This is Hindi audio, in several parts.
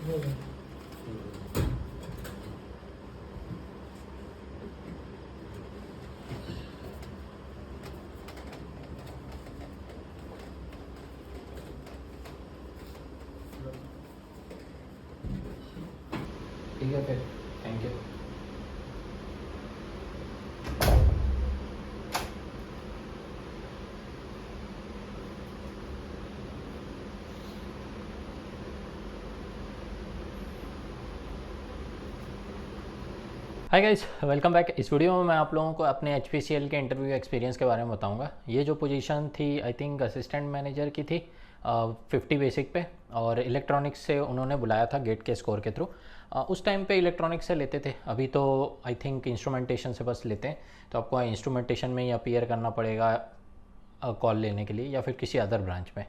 ठीक है फिर, thank you. Hi guys, welcome back. इस वीडियो में मैं आप लोगों को अपने HPCL के इंटरव्यू एक्सपीरियंस के बारे में बताऊंगा। ये जो पोजीशन थी आई थिंक असिस्टेंट मैनेजर की थी 50 बेसिक पे, और इलेक्ट्रॉनिक्स से उन्होंने बुलाया था गेट के स्कोर के थ्रू। उस टाइम पे इलेक्ट्रॉनिक्स से लेते थे, अभी तो आई थिंक इंस्ट्रूमेंटेशन से बस लेते हैं। तो आपको इंस्ट्रूमेंटेशन में ही अपीयर करना पड़ेगा कॉल लेने के लिए, या फिर किसी अदर ब्रांच में।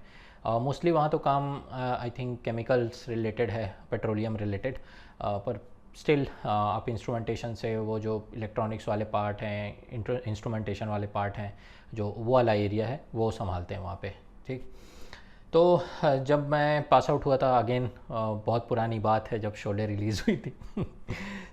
मोस्टली वहाँ तो काम आई थिंक केमिकल्स रिलेटेड है, पेट्रोलियम रिलेटेड, पर स्टिल आप इंस्ट्रूमेंटेशन से वो जो इलेक्ट्रॉनिक्स वाले पार्ट हैं, इंस्ट्रूमेंटेशन वाले पार्ट हैं, जो वो वाला एरिया है वो संभालते हैं वहाँ पे। ठीक। तो जब मैं पास आउट हुआ था, अगेन बहुत पुरानी बात है, जब शोले रिलीज़ हुई थी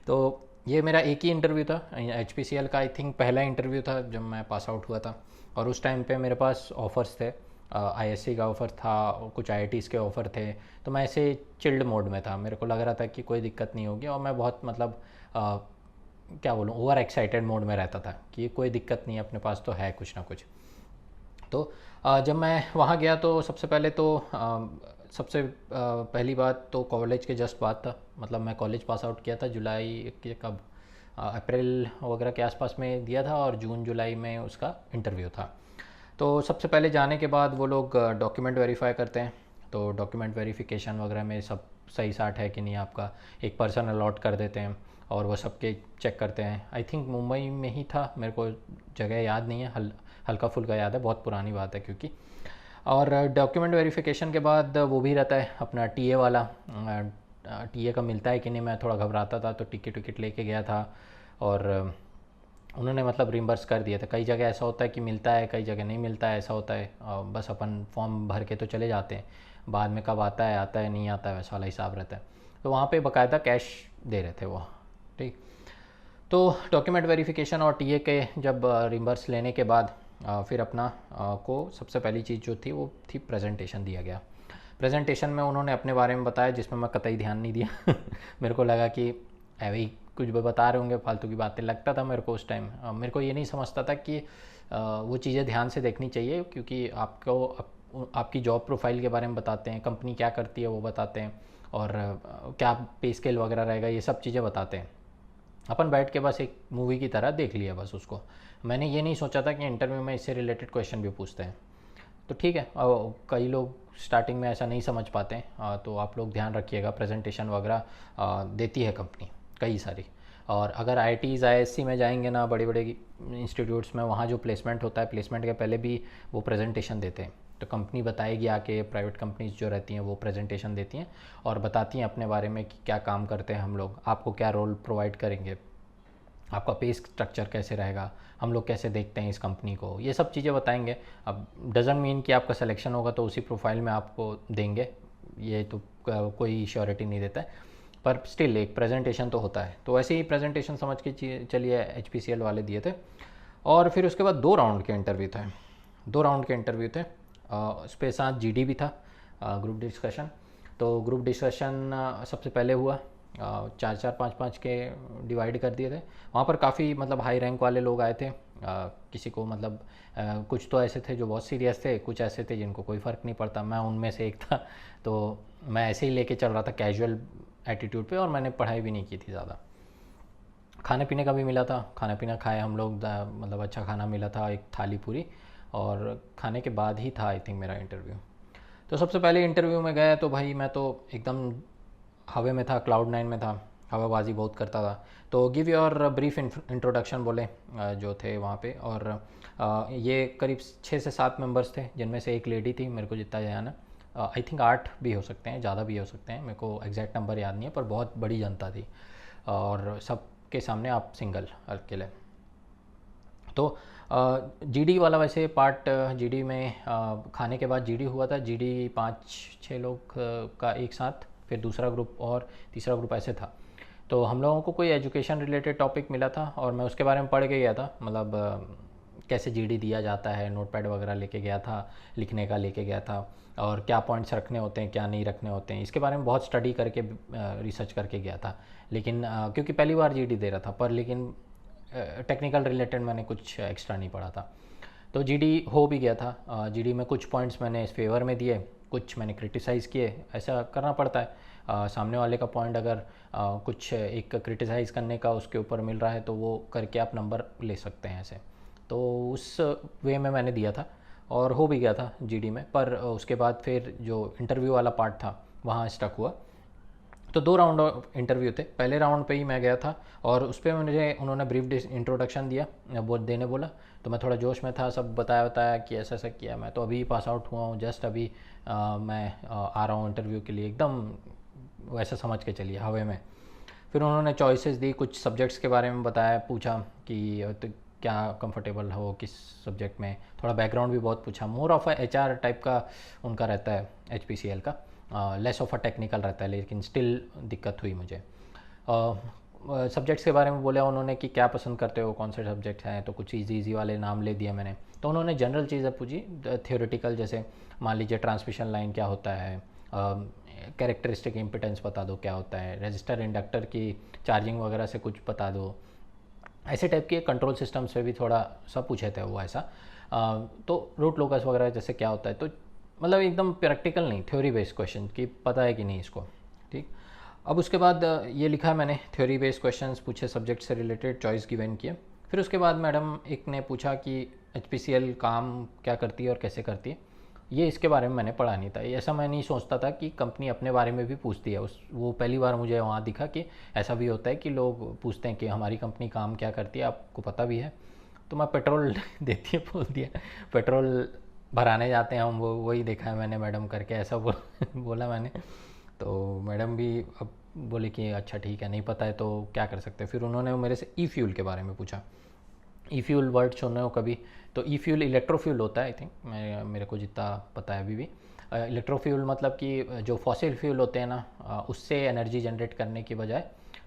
तो ये मेरा एक ही इंटरव्यू था HPCL का, आई थिंक पहला इंटरव्यू था जब मैं पास आउट हुआ था। और उस टाइम पे मेरे पास ऑफ़र्स थे, ISC का ऑफ़र था, कुछ IITs के ऑफ़र थे। तो मैं ऐसे चिल्ड मोड में था, मेरे को लग रहा था कि कोई दिक्कत नहीं होगी, और मैं बहुत मतलब क्या बोलूँ, ओवर एक्साइटेड मोड में रहता था कि कोई दिक्कत नहीं है, अपने पास तो है कुछ ना कुछ। तो जब मैं वहाँ गया तो सबसे पहले तो सबसे पहली बात तो कॉलेज के जस्ट बाद था, मतलब मैं कॉलेज पास आउट किया था जुलाई के कब, अप्रैल वगैरह के आसपास में दिया था, और जून जुलाई में उसका इंटरव्यू था। तो सबसे पहले जाने के बाद वो लोग डॉक्यूमेंट वेरीफाई करते हैं। तो डॉक्यूमेंट वेरिफिकेशन वगैरह में सब सही साठ है कि नहीं, आपका एक पर्सन अलॉट कर देते हैं, और वो सबके चेक करते हैं। आई थिंक मुंबई में ही था, मेरे को जगह याद नहीं है, हल्का फुल्का याद है, बहुत पुरानी बात है क्योंकि। और डॉक्यूमेंट वेरिफिकेशन के बाद वो भी रहता है अपना टीए वाला, टीए का मिलता है कि नहीं। मैं थोड़ा घबराता था, तो टिकट लेके गया था, और उन्होंने मतलब रिम्बर्स कर दिया था। कई जगह ऐसा होता है कि मिलता है, कई जगह नहीं मिलता है, ऐसा होता है। बस अपन फॉर्म भर के तो चले जाते हैं, बाद में कब आता है नहीं आता है, वैसा वाला हिसाब रहता है। तो वहाँ पे बाकायदा कैश दे रहे थे वो। ठीक। तो डॉक्यूमेंट वेरिफिकेशन और टीए के जब रिम्बर्स लेने के बाद फिर अपना को सबसे पहली चीज़ जो थी वो थी प्रेजेंटेशन दिया गया। प्रेजेंटेशन में उन्होंने अपने बारे में बताया, जिसमें मैं कतई ध्यान नहीं दिया मेरे को लगा कि ऐवे ही कुछ भी बता रहे होंगे, फालतू की बातें लगता था मेरे को उस टाइम। मेरे को ये नहीं समझता था कि वो चीज़ें ध्यान से देखनी चाहिए, क्योंकि आपको आपकी जॉब प्रोफाइल के बारे में बताते हैं, कंपनी क्या करती है वो बताते हैं, और क्या पे स्केल वगैरह रहेगा, ये सब चीज़ें बताते हैं। अपन बैठ के बस एक मूवी की तरह देख लिया बस उसको। मैंने ये नहीं सोचा था कि इंटरव्यू में इससे रिलेटेड क्वेश्चन भी पूछते हैं। तो ठीक है, कई लोग स्टार्टिंग में ऐसा नहीं समझ पाते हैं, तो आप लोग ध्यान रखिएगा। प्रेजेंटेशन वगैरह देती है कंपनी कई सारी। और अगर IITs ISC में जाएंगे ना, बड़े बड़े इंस्टीट्यूट्स में, वहाँ जो प्लेसमेंट होता है, प्लेसमेंट के पहले भी वो प्रेजेंटेशन देते हैं। तो कंपनी बताएगी आके, प्राइवेट कंपनीज जो रहती हैं वो प्रेजेंटेशन देती हैं और बताती हैं अपने बारे में कि क्या काम करते हैं हम लोग, आपको क्या रोल प्रोवाइड करेंगे, आपका पे स्ट्रक्चर कैसे रहेगा, हम लोग कैसे देखते हैं इस कंपनी को, ये सब चीज़ें बताएंगे। अब डजेंट मीन कि आपका सिलेक्शन होगा तो उसी प्रोफाइल में आपको देंगे, ये तो कोई श्योरिटी नहीं देता है, पर स्टिल एक प्रेजेंटेशन तो होता है। तो ऐसे ही प्रेजेंटेशन समझ के चलिए HPCL वाले दिए थे। और फिर उसके बाद 2 राउंड के इंटरव्यू थे, 2 राउंड के इंटरव्यू थे। उस पे साथ GD भी था, ग्रुप डिस्कशन। तो ग्रुप डिस्कशन सबसे पहले हुआ, 4-4 5-5 के डिवाइड कर दिए थे। वहाँ पर काफ़ी मतलब हाई रैंक वाले लोग आए थे। किसी को मतलब कुछ तो ऐसे थे जो बहुत सीरियस थे, कुछ ऐसे थे जिनको कोई फ़र्क नहीं पड़ता, मैं उनमें से एक था। तो मैं ऐसे ही लेके चल रहा था कैजुअल एटीट्यूड पे, और मैंने पढ़ाई भी नहीं की थी ज़्यादा। खाने पीने का भी मिला था, खाना पीना खाए हम लोग, मतलब अच्छा खाना मिला था, एक थाली पूरी। और खाने के बाद ही था आई थिंक मेरा इंटरव्यू। तो सबसे पहले इंटरव्यू में गया तो भाई मैं तो एकदम हवा में था, क्लाउड 9 में था, हवाबाजी बहुत करता था। तो गिव योर ब्रीफ इंट्रोडक्शन बोले जो थे वहाँ पे। और ये करीब 6 से 7 मेंबर्स थे, जिनमें से एक लेडी थी, मेरे को जितना ध्यान है। आई थिंक 8 भी हो सकते हैं, ज़्यादा भी हो सकते हैं, मेरे को एग्जैक्ट नंबर याद नहीं है, पर बहुत बड़ी जनता थी। और सबके सामने आप सिंगल अकेले। तो GD वाला वैसे पार्ट, GD में खाने के बाद GD हुआ था। GD 5-6 लोग का एक साथ फिर दूसरा ग्रुप और तीसरा ग्रुप ऐसे था। तो हम लोगों को कोई एजुकेशन रिलेटेड टॉपिक मिला था और मैं उसके बारे में पढ़ के गया था, मतलब कैसे जीडी दिया जाता है, नोटपैड वगैरह लेके गया था, लिखने का लेके गया था, और क्या पॉइंट्स रखने होते हैं क्या नहीं रखने होते हैं, इसके बारे में बहुत स्टडी करके रिसर्च करके गया था। लेकिन क्योंकि पहली बार जीडी दे रहा था, पर लेकिन टेक्निकल रिलेटेड मैंने कुछ एक्स्ट्रा नहीं पढ़ा था। तो जीडी हो भी गया था। जीडी में कुछ पॉइंट्स मैंने इस फेवर में दिए, कुछ मैंने क्रिटिसाइज़ किए, ऐसा करना पड़ता है। सामने वाले का पॉइंट अगर कुछ एक क्रिटिसाइज़ करने का उसके ऊपर मिल रहा है तो वो करके आप नंबर ले सकते हैं ऐसे। तो उस वे में मैंने दिया था और हो भी गया था जीडी में। पर उसके बाद फिर जो इंटरव्यू वाला पार्ट था वहाँ स्टक हुआ। तो 2 राउंड इंटरव्यू थे। पहले राउंड पे ही मैं गया था और उस पर मुझे उन्होंने ब्रीफ इंट्रोडक्शन दिया, वो देने बोला। तो मैं थोड़ा जोश में था, सब बताया कि ऐसा ऐसा किया। मैं तो अभी पास आउट हुआ हूँ, जस्ट अभी मैं आ रहा हूँ इंटरव्यू के लिए, एकदम वैसा समझ के चलिए हवा में। फिर उन्होंने चॉइसेस दी, कुछ सब्जेक्ट्स के बारे में बताया, पूछा कि तो क्या कंफर्टेबल हो किस सब्जेक्ट में, थोड़ा बैकग्राउंड भी बहुत पूछा। मोर ऑफ HR टाइप का उनका रहता है HPCL का, लेस ऑफ अ टेक्निकल रहता है, लेकिन स्टिल दिक्कत हुई मुझे। सब्जेक्ट्स के बारे में बोला उन्होंने कि क्या पसंद करते हो, कौन से सब्जेक्ट हैं, तो कुछ इजी वाले नाम ले दिए मैंने। तो उन्होंने जनरल चीज़ें पूछी, थियोरेटिकल, जैसे मान लीजिए ट्रांसमिशन लाइन क्या होता है, कैरेक्टरिस्टिक इम्पिडेंस बता दो क्या होता है, रजिस्टर इंडक्टर की चार्जिंग वगैरह से कुछ बता दो, ऐसे टाइप के कंट्रोल सिस्टम से भी थोड़ा सब पूछे थे वो ऐसा। तो रूट लोकस वगैरह जैसे क्या होता है, तो मतलब एकदम प्रैक्टिकल नहीं, थ्योरी बेस्ड क्वेश्चन कि पता है कि नहीं इसको। ठीक, अब उसके बाद ये लिखा है मैंने, थ्योरी बेस्ड क्वेश्चंस पूछे सब्जेक्ट से रिलेटेड, चॉइस गिवन किए। फिर उसके बाद मैडम एक ने पूछा कि HPCL काम क्या करती है और कैसे करती है। ये इसके बारे में मैंने पढ़ा नहीं था, ऐसा मैं नहीं सोचता था कि कंपनी अपने बारे में भी पूछती है। वो पहली बार मुझे वहाँ दिखा कि ऐसा भी होता है कि लोग पूछते हैं कि हमारी कंपनी काम क्या करती है, आपको पता भी है। तो मैं पेट्रोल देती है बोल दिया, पेट्रोल भराने जाते हैं हम, वो वही देखा है मैंने मैडम करके, ऐसा बोला मैंने। तो मैडम भी अब बोले कि अच्छा ठीक है, नहीं पता है तो क्या कर सकते हैं। फिर उन्होंने मेरे से ई फ्यूल के बारे में पूछा। ई फ्यूल वर्ड सुने हो कभी? तो ई फ्यूल इलेक्ट्रोफ्यूल होता है, आई थिंक, मेरे को जितना पता है अभी भी। इलेक्ट्रोफ्यूल मतलब कि जो फॉसिल फ्यूल होते हैं ना, उससे एनर्जी जनरेट करने की बजाय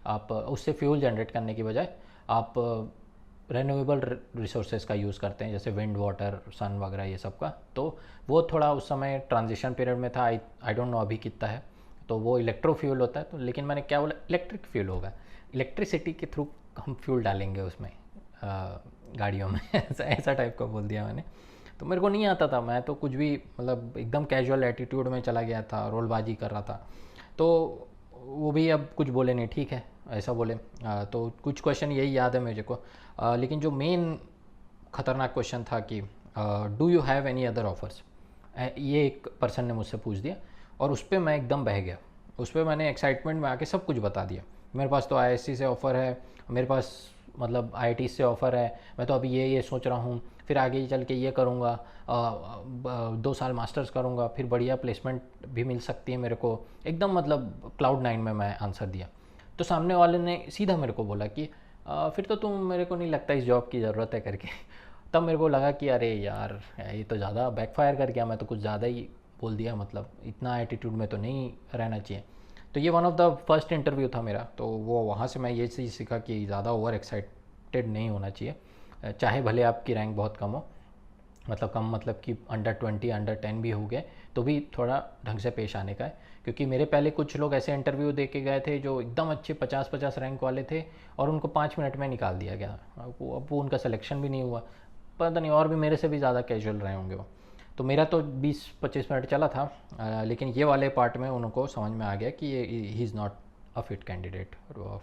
आप, उससे फ्यूल जनरेट करने की बजाय आप रेन्यूएबल रिसोर्सेज का यूज़ करते हैं, जैसे विंड, वाटर, सन वगैरह ये सब का। तो वो थोड़ा उस समय ट्रांजिशन पीरियड में था, आई डोंट नो अभी कितना है। तो वो इलेक्ट्रोफ्यूल होता है। तो लेकिन मैंने क्या बोला, इलेक्ट्रिक फ्यूल होगा, इलेक्ट्रिसिटी के थ्रू हम फ्यूल डालेंगे उसमें गाड़ियों में ऐसा ऐसा टाइप का बोल दिया मैंने। तो मेरे को नहीं आता था, मैं तो कुछ भी मतलब एकदम कैजुअल एटीट्यूड में चला गया था, रोलबाजी कर रहा था। तो वो भी अब कुछ बोले नहीं, ठीक है ऐसा बोले। तो कुछ क्वेश्चन यही याद है मुझे को। लेकिन जो मेन ख़तरनाक क्वेश्चन था कि do you have any other offers, ये एक पर्सन ने मुझसे पूछ दिया और उस पर मैं एकदम बह गया। उस पर मैंने एक्साइटमेंट में आके सब कुछ बता दिया। मेरे पास तो IISc से ऑफ़र है, मेरे पास मतलब IIT से ऑफ़र है, मैं तो अभी ये सोच रहा हूँ, फिर आगे चल के ये करूँगा, 2 साल मास्टर्स करूँगा, फिर बढ़िया प्लेसमेंट भी मिल सकती है मेरे को, एकदम मतलब Cloud9 में मैं आंसर दिया। तो सामने वाले ने सीधा मेरे को बोला कि फिर तो तुम, मेरे को नहीं लगता इस जॉब की ज़रूरत है करके। तब मेरे को लगा कि अरे यार ये तो ज़्यादा बैकफायर कर गया, मैं तो कुछ ज़्यादा ही बोल दिया, मतलब इतना एटीट्यूड में तो नहीं रहना चाहिए। तो ये one of the first interview था मेरा। तो वो वहाँ से मैं ये चीज़ सीखा कि ज़्यादा ओवर एक्साइटेड नहीं होना चाहिए, चाहे भले आपकी रैंक बहुत कम हो, मतलब कम मतलब कि अंडर 20 अंडर 10 भी हो गए तो भी थोड़ा ढंग से पेश आने का है। क्योंकि मेरे पहले कुछ लोग ऐसे इंटरव्यू दे के गए थे जो एकदम अच्छे 50-50 रैंक वाले थे और उनको 5 मिनट में निकाल दिया गया। अब वो उनका सिलेक्शन भी नहीं हुआ, पता नहीं, और भी मेरे से भी ज़्यादा कैजुअल रहे होंगे वो। तो मेरा तो 20-25 मिनट चला था। लेकिन ये वाले पार्ट में उनको समझ में आ गया कि ये he is not a fit candidate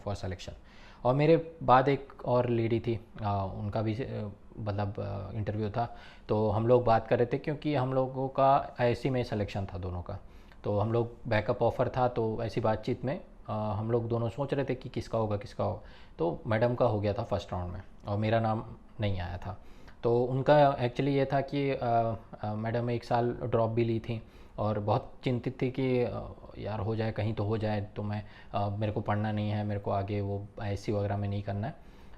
for selection. और मेरे बाद एक और लेडी थी, उनका भी मतलब इंटरव्यू था। तो हम लोग बात कर रहे थे क्योंकि हम लोगों का IISc में सिलेक्शन था दोनों का। तो हम लोग बैकअप ऑफ़र था, तो ऐसी बातचीत में हम लोग दोनों सोच रहे थे कि किसका होगा किसका होगा। तो मैडम का हो गया था फर्स्ट राउंड में और मेरा नाम नहीं आया था। तो उनका एक्चुअली ये था कि मैडम 1 साल ड्रॉप भी ली थी और बहुत चिंतित थी कि यार हो जाए, कहीं तो हो जाए, तो मैं मेरे को पढ़ना नहीं है, मेरे को आगे वो IISc वगैरह में नहीं करना है,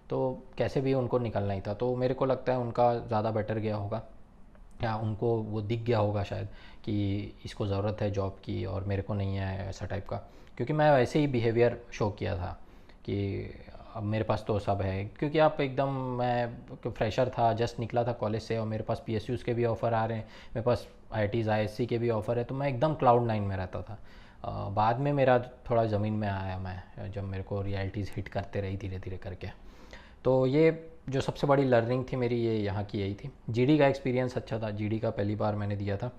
तो कैसे भी उनको निकलना ही था। तो मेरे को लगता है उनका ज़्यादा बेटर गया होगा। या उनको वो दिख गया होगा शायद कि इसको ज़रूरत है जॉब की और मेरे को नहीं है, ऐसा टाइप का। क्योंकि मैं वैसे ही बिहेवियर शो किया था कि अब मेरे पास तो सब है, क्योंकि आप एकदम, मैं फ्रेशर था, जस्ट निकला था कॉलेज से और मेरे पास PSUs के भी ऑफ़र आ रहे हैं, मेरे पास IITs ISC के भी ऑफ़र है, तो मैं एकदम क्लाउड 9 में रहता था। बाद में मेरा थोड़ा ज़मीन में आया, मैं जब मेरे को रियलिटीज़ हिट करते रही धीरे धीरे करके। तो ये जो सबसे बड़ी लर्निंग थी मेरी, ये यहाँ की यही थी। GD का एक्सपीरियंस अच्छा था, GD का पहली बार मैंने दिया था,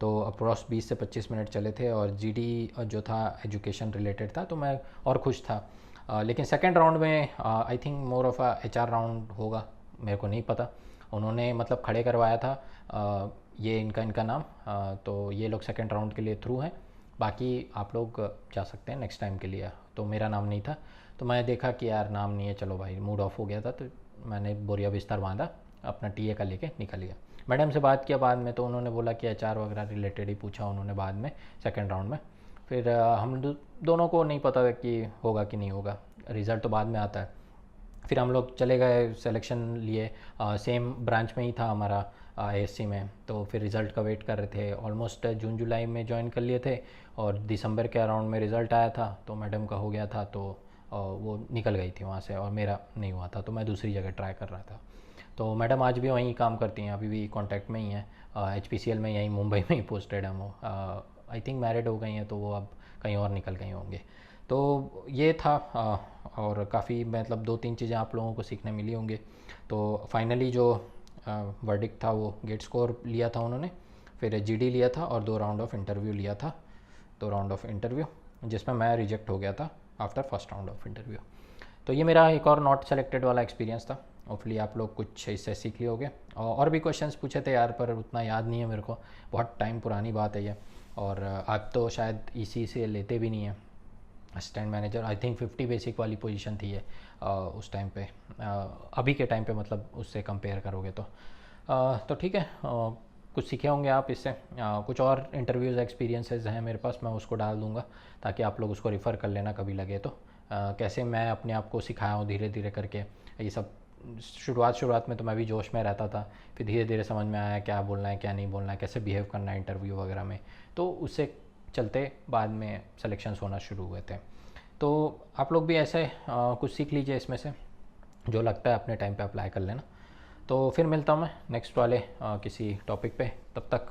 तो अप्रॉक्स 20 से 25 मिनट चले थे और GD जो था एजुकेशन रिलेटेड था, तो मैं और खुश था। लेकिन सेकेंड राउंड में I think more of a HR round होगा, मेरे को नहीं पता। उन्होंने मतलब खड़े करवाया था ये इनका नाम, तो ये लोग सेकेंड राउंड के लिए थ्रू हैं, बाकी आप लोग जा सकते हैं नेक्स्ट टाइम के लिए। तो मेरा नाम नहीं था, तो मैं देखा कि यार नाम नहीं है, चलो भाई, मूड ऑफ हो गया था, तो मैंने बोरिया बिस्तर बांधा, अपना TA का लेके निकल गया। मैडम से बात किया बाद में, तो उन्होंने बोला कि HR वगैरह रिलेटेड ही पूछा उन्होंने बाद में सेकेंड राउंड में। फिर हम दोनों को नहीं पता कि होगा कि नहीं होगा, रिज़ल्ट तो बाद में आता है। फिर हम लोग चले गए सिलेक्शन लिए, सेम ब्रांच में ही था हमारा ISC में। तो फिर रिज़ल्ट का वेट कर रहे थे, ऑलमोस्ट जून जुलाई में ज्वाइन कर लिए थे और दिसंबर के अराउंड में रिज़ल्ट आया था, तो मैडम का हो गया था, तो वो निकल गई थी वहाँ से और मेरा नहीं हुआ था, तो मैं दूसरी जगह ट्राई कर रहा था। तो मैडम आज भी वहीं काम करती हैं, अभी भी कांटेक्ट में ही हैं, HPCL में, यहीं मुंबई में ही पोस्टेड हैं वो। आई थिंक मैरिड हो गई हैं, तो वो अब कहीं और निकल गई होंगे। तो ये था और काफ़ी मतलब 2-3 चीज़ें आप लोगों को सीखने मिली होंगी। तो फाइनली जो वर्डिक्ट था वो गेट स्कोर लिया था उन्होंने, फिर GD लिया था और 2 राउंड ऑफ इंटरव्यू लिया था, 2 राउंड ऑफ इंटरव्यू, जिसमें मैं रिजेक्ट हो गया था after first round of interview. तो ये मेरा एक और नॉट सेलेक्टेड वाला एक्सपीरियंस था। होपफुली आप लोग कुछ इससे सीख लिए होगे। और भी क्वेश्चंस पूछे थे यार, पर उतना याद नहीं है मेरे को, बहुत टाइम पुरानी बात है ये। और आप तो शायद इसी से लेते भी नहीं है assistant manager. I think 50 basic वाली पोजीशन थी ये उस टाइम पे, अभी के टाइम पे मतलब उससे कंपेयर करोगे तो ठीक है। कुछ सीखे होंगे आप इससे। कुछ और इंटरव्यूज़ एक्सपीरियंसेस हैं मेरे पास, मैं उसको डाल दूँगा ताकि आप लोग उसको रिफ़र कर लेना कभी लगे तो। कैसे मैं अपने आप को सिखाया हूँ धीरे धीरे करके ये सब। शुरुआत में तो मैं भी जोश में रहता था, फिर धीरे धीरे समझ में आया क्या बोलना है क्या नहीं बोलना है, कैसे बिहेव करना है इंटरव्यू वगैरह में, तो उससे चलते बाद में सिलेक्शंस होना शुरू हुए थे। तो आप लोग भी ऐसे कुछ सीख लीजिए इसमें से, जो लगता है अपने टाइम पे अप्लाई कर लेना। तो फिर मिलता हूँ मैं नेक्स्ट वाले किसी टॉपिक पे, तब तक